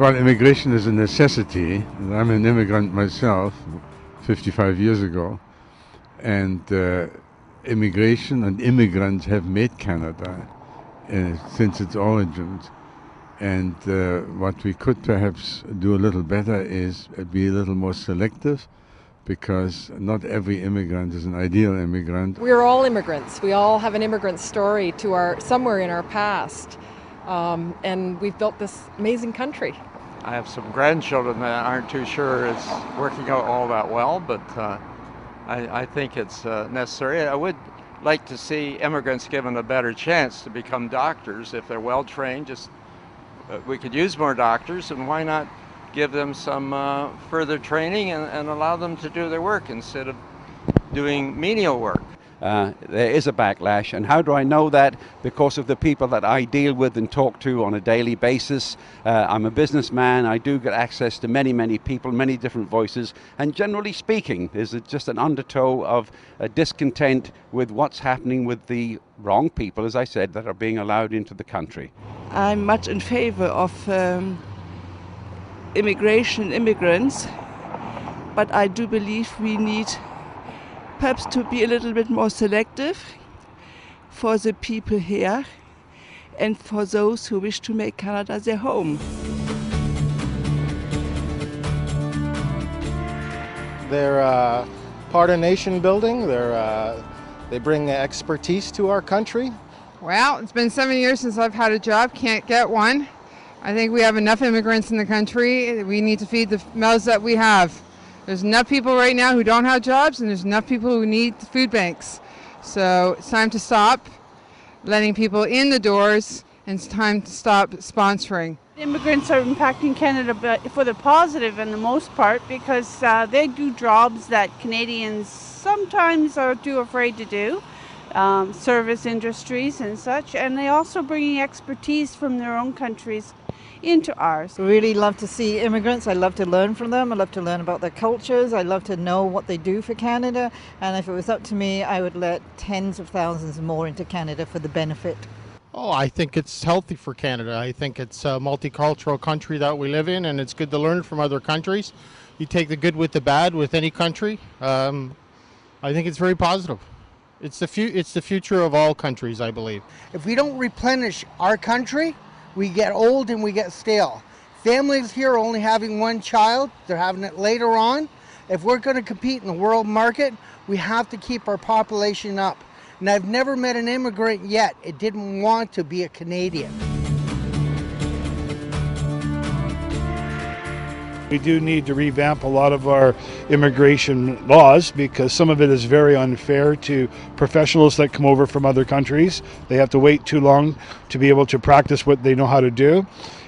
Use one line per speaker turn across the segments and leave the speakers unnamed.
Well, immigration is a necessity. I'm an immigrant myself, 55 years ago, and immigration and immigrants have made Canada since its origins. And what we could perhaps do a little better is be a little more selective, because not every immigrant is an ideal immigrant.
We're all immigrants. We all have an immigrant story somewhere in our past. And we've built this amazing country.
I have some grandchildren that aren't too sure it's working out all that well, but I think it's necessary. I would like to see immigrants given a better chance to become doctors if they're well trained. We could use more doctors, and why not give them some further training and allow them to do their work instead of doing menial work.
There is a backlash, and how do I know that? Because of the people that I deal with and talk to on a daily basis. I'm a businessman. I do get access to many people, many different voices, and generally speaking, there's just an undertow of discontent with what's happening with the wrong people, as I said, that are being allowed into the country.
I'm much in favor of immigrants, but I do believe we need perhaps to be a little bit more selective for the people here and for those who wish to make Canada their home.
They're part of nation building. They bring expertise to our country.
Well, it's been 7 years since I've had a job, can't get one. I think we have enough immigrants in the country. We need to feed the mouths that we have. There's enough people right now who don't have jobs, and there's enough people who need food banks. So it's time to stop letting people in the doors, and it's time to stop sponsoring.
Immigrants are impacting Canada for the positive in the most part, because they do jobs that Canadians sometimes are too afraid to do, service industries and such, and they also bringing expertise from their own countries into ours.
I really love to see immigrants. I love to learn from them. I love to learn about their cultures. I love to know what they do for Canada. And if it was up to me, I would let tens of thousands more into Canada for the benefit.
Oh, I think it's healthy for Canada. I think it's a multicultural country that we live in, and it's good to learn from other countries. You take the good with the bad with any country. I think it's very positive. It's the future of all countries, I believe.
If we don't replenish our country, we get old and we get stale. Families here are only having one child. They're having it later on. If we're going to compete in the world market, we have to keep our population up. And I've never met an immigrant yet that didn't want to be a Canadian.
We do need to revamp a lot of our immigration laws, because some of it is very unfair to professionals that come over from other countries. They have to wait too long to be able to practice what they know how to do.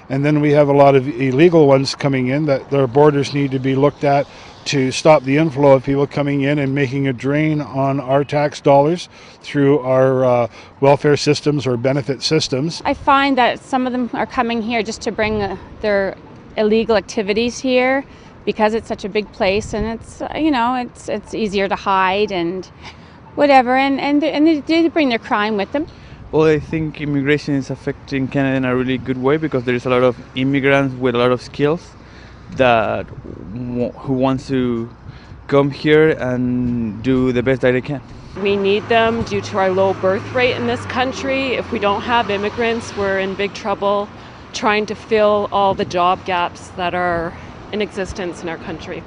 And then we have a lot of illegal ones coming in that their borders need to be looked at to stop the inflow of people coming in and making a drain on our tax dollars through our welfare systems or benefit systems.
I find that some of them are coming here just to bring their illegal activities here, because it's such a big place, and it's it's easier to hide and whatever, and they do bring their crime with them.
Well, I think immigration is affecting Canada in a really good way, because there is a lot of immigrants with a lot of skills who wants to come here and do the best that they can.
We need them due to our low birth rate in this country. If we don't have immigrants, we're in big trouble trying to fill all the job gaps that are in existence in our country.